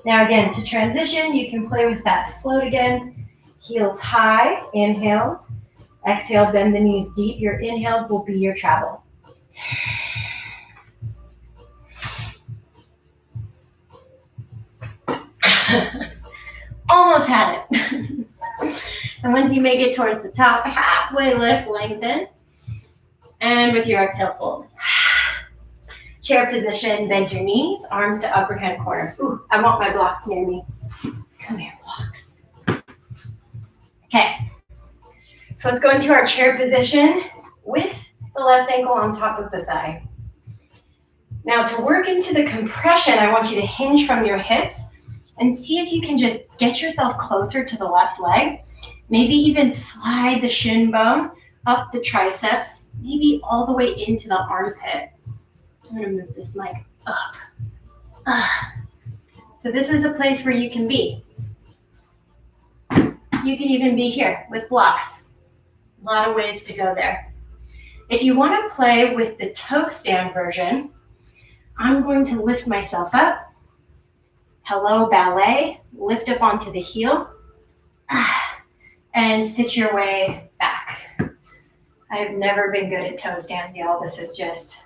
Now again, to transition, you can play with that float again. Heels high, inhales. Exhale, bend the knees deep. Your inhales will be your travel. Almost had it. And once you make it towards the top, halfway lift, lengthen. And with your exhale, fold. Chair position, bend your knees, arms to upper hand corner. Ooh, I want my blocks near me. Come here, blocks. Okay, so let's go into our chair position with the left ankle on top of the thigh. Now to work into the compression, I want you to hinge from your hips and see if you can just get yourself closer to the left leg. Maybe even slide the shin bone up the triceps, maybe all the way into the armpit. I'm gonna move this mic up. So this is a place where you can be. You can even be here with blocks. A lot of ways to go there. If you want to play with the toe stand version, I'm going to lift myself up. Hello, ballet. Lift up onto the heel and sit your way back. I have never been good at toe stands, y'all. This is just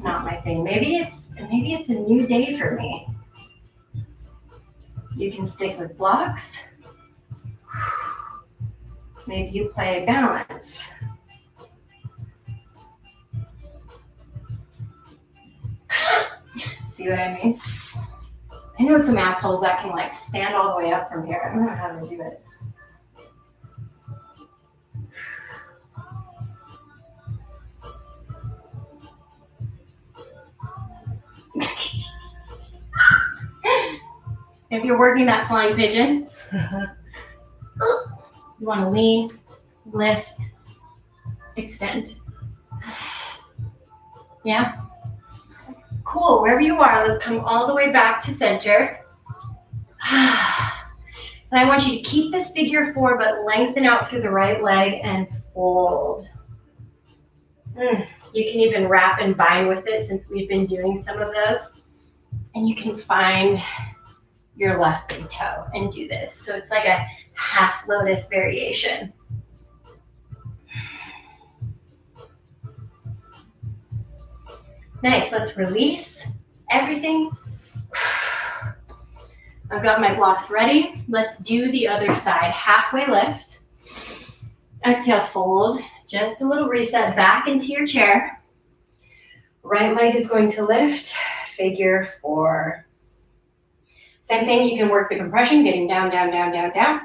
not my thing. Maybe it's a new day for me. You can stick with blocks. Maybe you play balance. See what I mean? I know some assholes that can like stand all the way up from here. I don't know how to do it. If you're working that flying pigeon, you want to lean, lift, extend. Yeah? Cool. Wherever you are, let's come all the way back to center. And I want you to keep this figure four, but lengthen out through the right leg and fold. You can even wrap and bind with it since we've been doing some of those. And you can find your left big toe and do this. So it's like a half lotus variation. Nice, let's release everything. I've got my blocks ready. Let's do the other side. Halfway lift. Exhale, fold. Just a little reset back into your chair. Right leg is going to lift, figure four. Same thing, you can work the compression, getting down, down, down, down, down.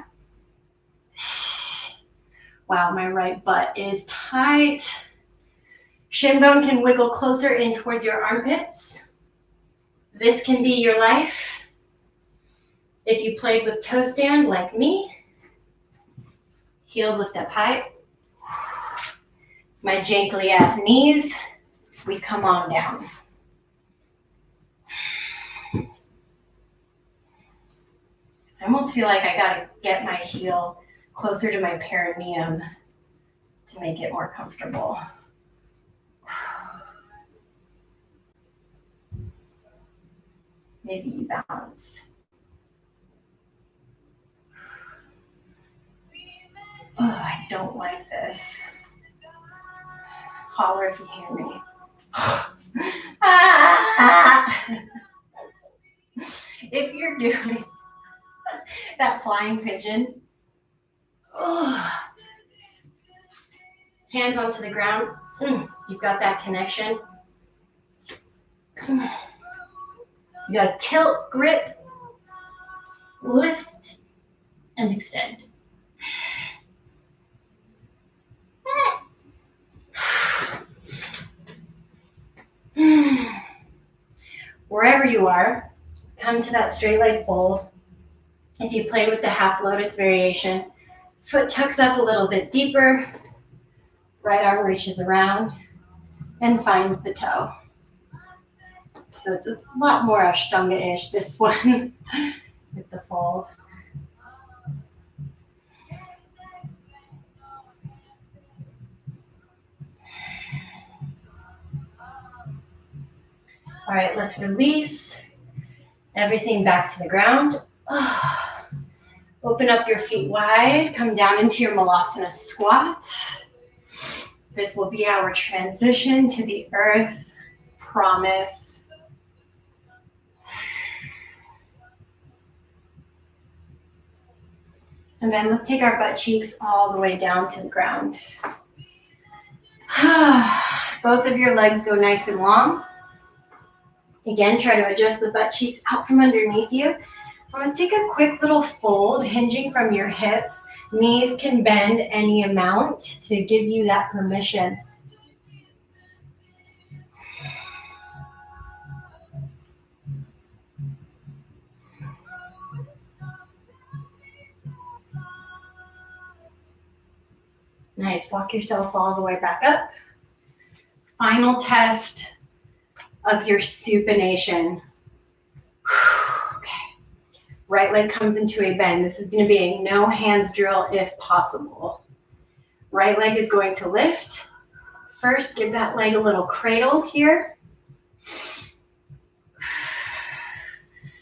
Wow, my right butt is tight. Shin bone can wiggle closer in towards your armpits. This can be your life. If you played with toe stand like me, heels lift up high. My jankly ass knees, we come on down. I almost feel like I gotta get my heel closer to my perineum to make it more comfortable. Maybe you balance. Oh, I don't like this. Holler if you hear me. If you're doing that flying pigeon, hands onto the ground, you've got that connection. You got to tilt, grip, lift, and extend. Wherever you are, come to that straight leg fold. If you play with the half lotus variation, foot tucks up a little bit deeper, right arm reaches around and finds the toe. So it's a lot more Ashtanga-ish, this one, with the fold. All right, let's release everything back to the ground. Open up your feet wide, come down into your Malasana squat. This will be our transition to the earth, promise. And then let's take our butt cheeks all the way down to the ground. Both of your legs go nice and long. Again, try to adjust the butt cheeks out from underneath you. And let's take a quick little fold, hinging from your hips. Knees can bend any amount to give you that permission. Nice, walk yourself all the way back up. Final test of your supination. Okay, right leg comes into a bend. This is gonna be a no hands drill if possible. Right leg is going to lift. First, give that leg a little cradle here.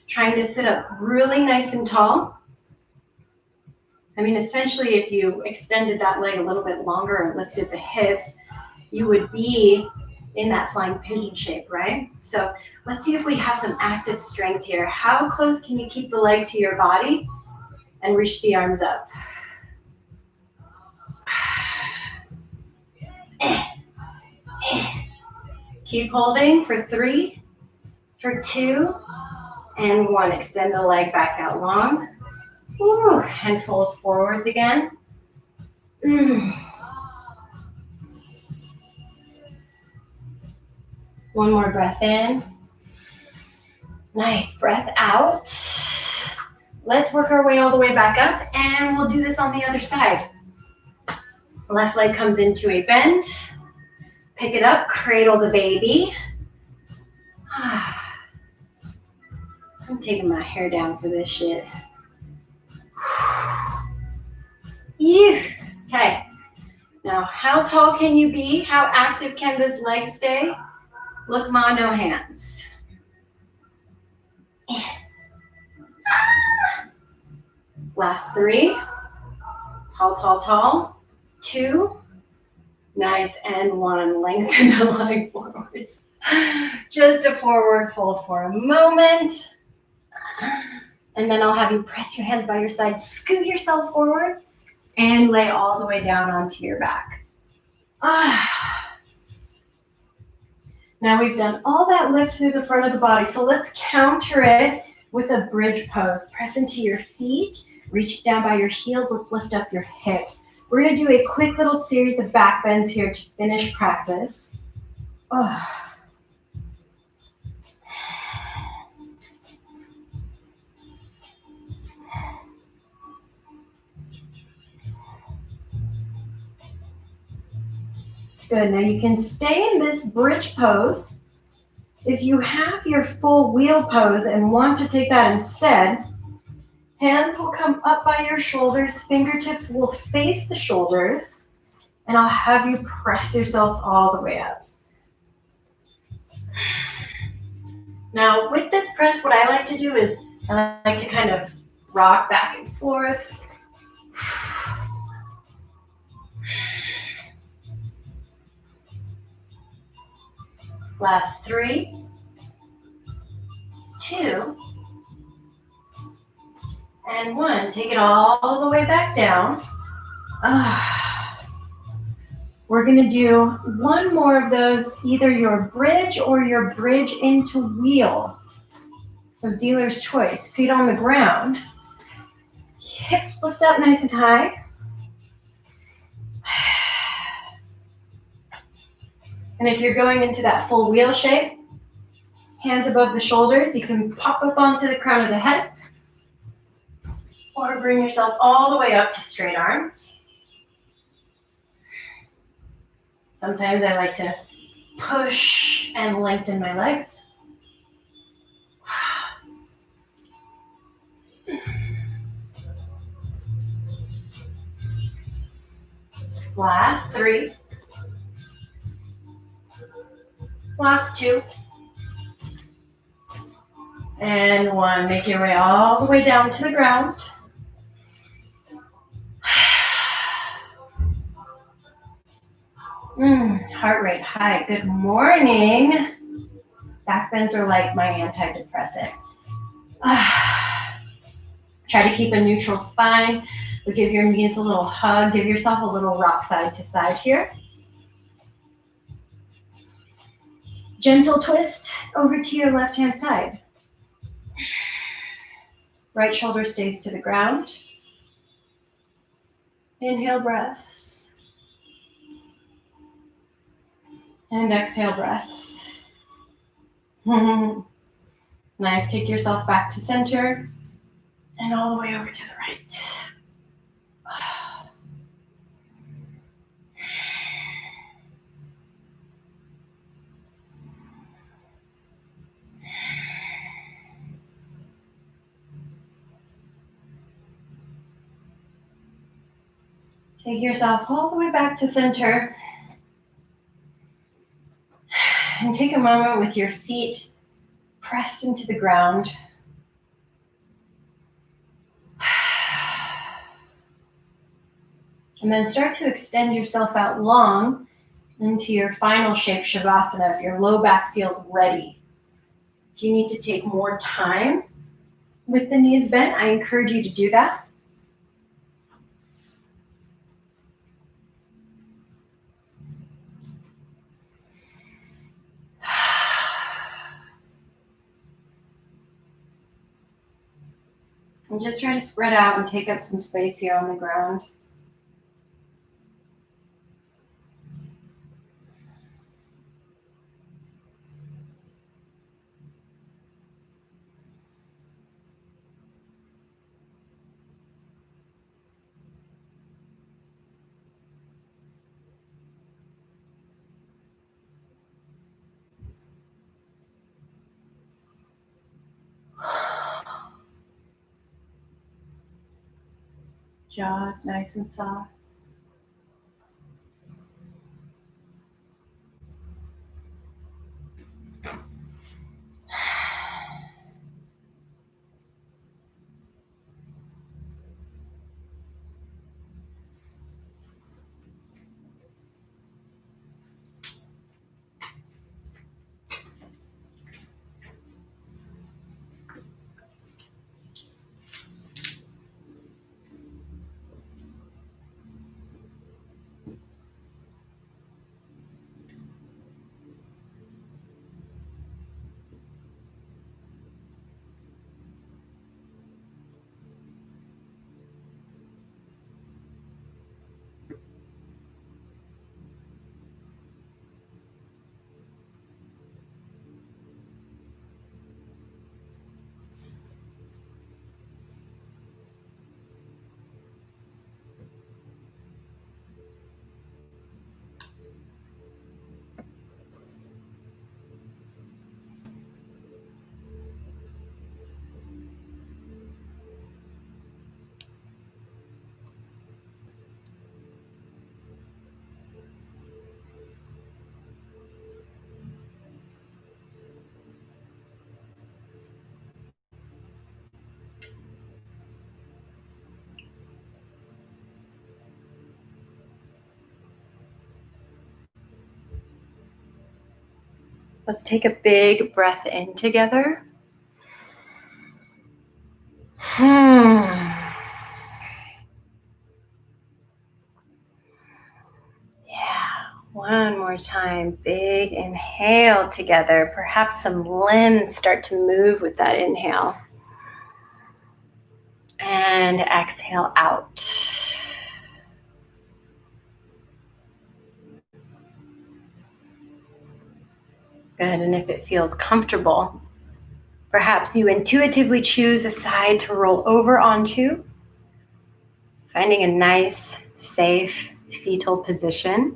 Trying to sit up really nice and tall. I mean, essentially, if you extended that leg a little bit longer and lifted the hips, you would be in that flying pigeon shape, right? So let's see if we have some active strength here. How close can you keep the leg to your body and reach the arms up? Keep holding for 3, for 2, and 1. Extend the leg back out long. Ooh, and fold forwards again. One more breath in. Nice, breath out. Let's work our way all the way back up, and we'll do this on the other side. Left leg comes into a bend. Pick it up, cradle the baby. I'm taking my hair down for this shit. Okay. Now, how tall can you be? How active can this leg stay? Look, ma, no hands. Last 3. Tall, tall, tall. 2. Nice, and 1. Lengthen the leg forwards. Just a forward fold for a moment. And then I'll have you press your hands by your side, scoot yourself forward, and lay all the way down onto your back. Now we've done all that lift through the front of the body, so let's counter it with a bridge pose. Press into your feet, reach down by your heels, let's lift up your hips. We're gonna do a quick little series of back bends here to finish practice. Good, now you can stay in this bridge pose. If you have your full wheel pose and want to take that instead, hands will come up by your shoulders, fingertips will face the shoulders, and I'll have you press yourself all the way up. Now, with this press, what I like to do is I like to kind of rock back and forth. Last 3, 2, and 1. Take it all the way back down. We're gonna do one more of those, either your bridge or your bridge into wheel. So dealer's choice, feet on the ground. Hips lift up nice and high. And if you're going into that full wheel shape, hands above the shoulders, you can pop up onto the crown of the head or bring yourself all the way up to straight arms. Sometimes I like to push and lengthen my legs. Last 3. Last 2. And 1. Make your way all the way down to the ground. Heart rate high. Good morning. Back bends are like my antidepressant. Try to keep a neutral spine. But give your knees a little hug. Give yourself a little rock side to side here. Gentle twist over to your left-hand side. Right shoulder stays to the ground. Inhale breaths. And exhale breaths. Nice. Take yourself back to center and all the way over to the right. Take yourself all the way back to center. And take a moment with your feet pressed into the ground. And then start to extend yourself out long into your final shape, Shavasana, if your low back feels ready. If you need to take more time with the knees bent, I encourage you to do that. And just try to spread out and take up some space here on the ground. Jaws nice and soft. Let's take a big breath in together. Yeah, one more time. Big inhale together. Perhaps some limbs start to move with that inhale. And exhale out. Good, and if it feels comfortable, perhaps you intuitively choose a side to roll over onto, finding a nice, safe fetal position.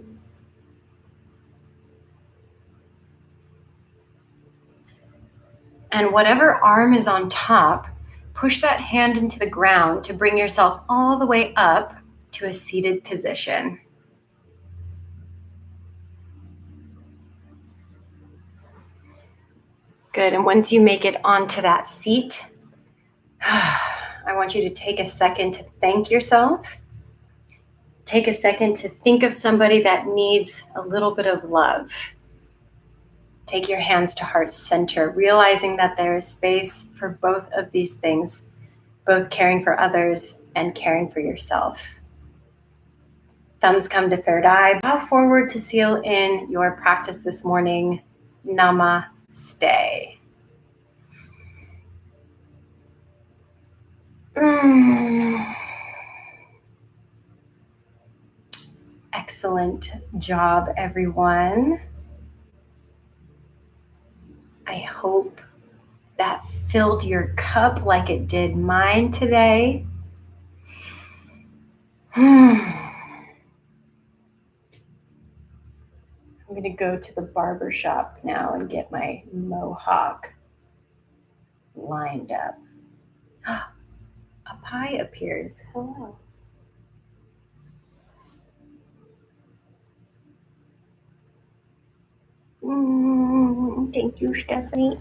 And whatever arm is on top, push that hand into the ground to bring yourself all the way up to a seated position. Good, and once you make it onto that seat, I want you to take a second to thank yourself. Take a second to think of somebody that needs a little bit of love. Take your hands to heart center, realizing that there is space for both of these things, both caring for others and caring for yourself. Thumbs come to third eye. Bow forward to seal in your practice this morning. Namaste. Excellent job, everyone. I hope that filled your cup like it did mine today. I'm going to go to the barber shop now and get my mohawk lined up. A pie appears. Hello. Thank you, Stephanie.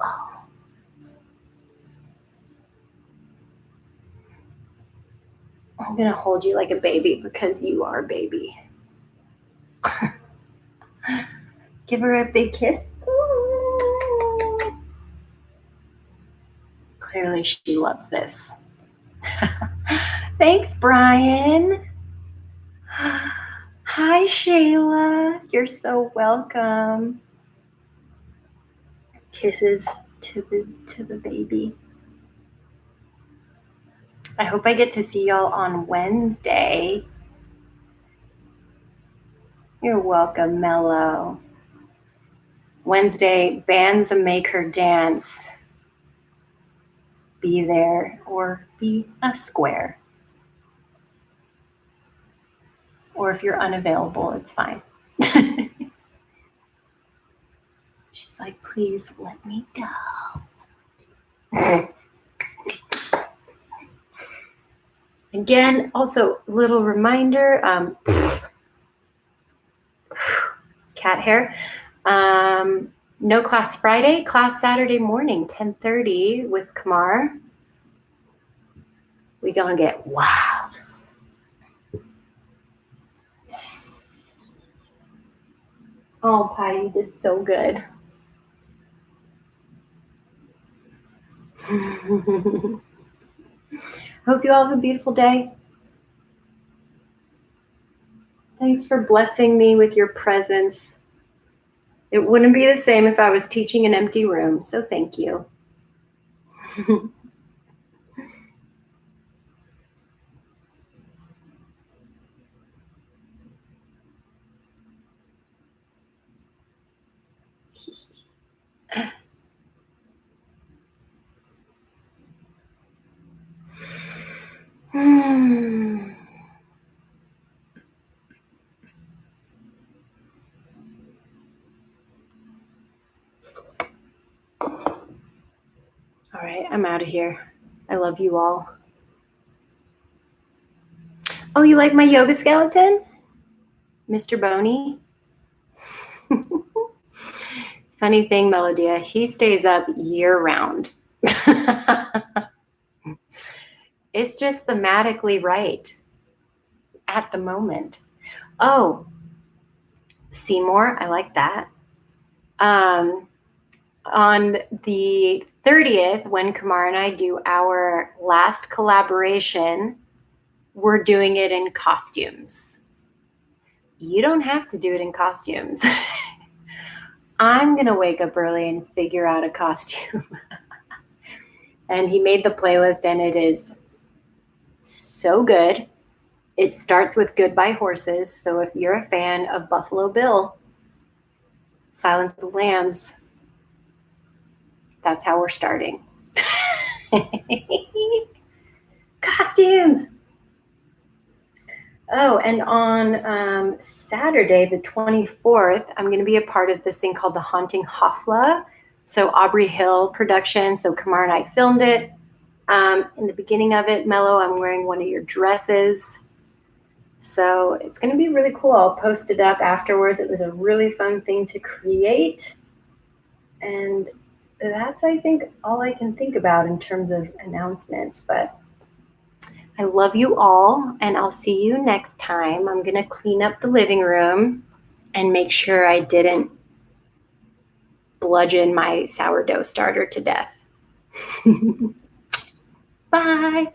Oh. I'm going to hold you like a baby because you are a baby. Give her a big kiss. Clearly, she loves this. Thanks, Brian. Hi, Shayla. You're so welcome. Kisses to the baby. I hope I get to see y'all on Wednesday. You're welcome, Mello. Wednesday, bands that make her dance. Be there or be a square. Or if you're unavailable, it's fine. She's like, please let me go. Again, also, little reminder, cat hair. No class Friday, class Saturday morning, 10:30 with Kamar. We gonna get wild. Oh, Pi, you did so good. Hope you all have a beautiful day. Thanks for blessing me with your presence. It wouldn't be the same if I was teaching an empty room, so thank you. All right, I'm out of here. I love you all. Oh, you like my yoga skeleton? Mr. Boney? Funny thing, Melodia, he stays up year-round. It's just thematically right at the moment. Oh, Seymour, I like that. On the 30th, when Kamar and I do our last collaboration, we're doing it in costumes. You don't have to do it in costumes. I'm going to wake up early and figure out a costume. And he made the playlist, and it is so good. It starts with Goodbye Horses. So if you're a fan of Buffalo Bill, Silence of the Lambs, that's how we're starting. Costumes! Oh, and on Saturday, the 24th, I'm going to be a part of this thing called The Haunting Hafla. So Aubrey Hill production. So Kamar and I filmed it. In the beginning of it, Mello, I'm wearing one of your dresses. So it's going to be really cool. I'll post it up afterwards. It was a really fun thing to create. And that's, I think, all I can think about in terms of announcements. But I love you all, and I'll see you next time. I'm going to clean up the living room and make sure I didn't bludgeon my sourdough starter to death. Bye.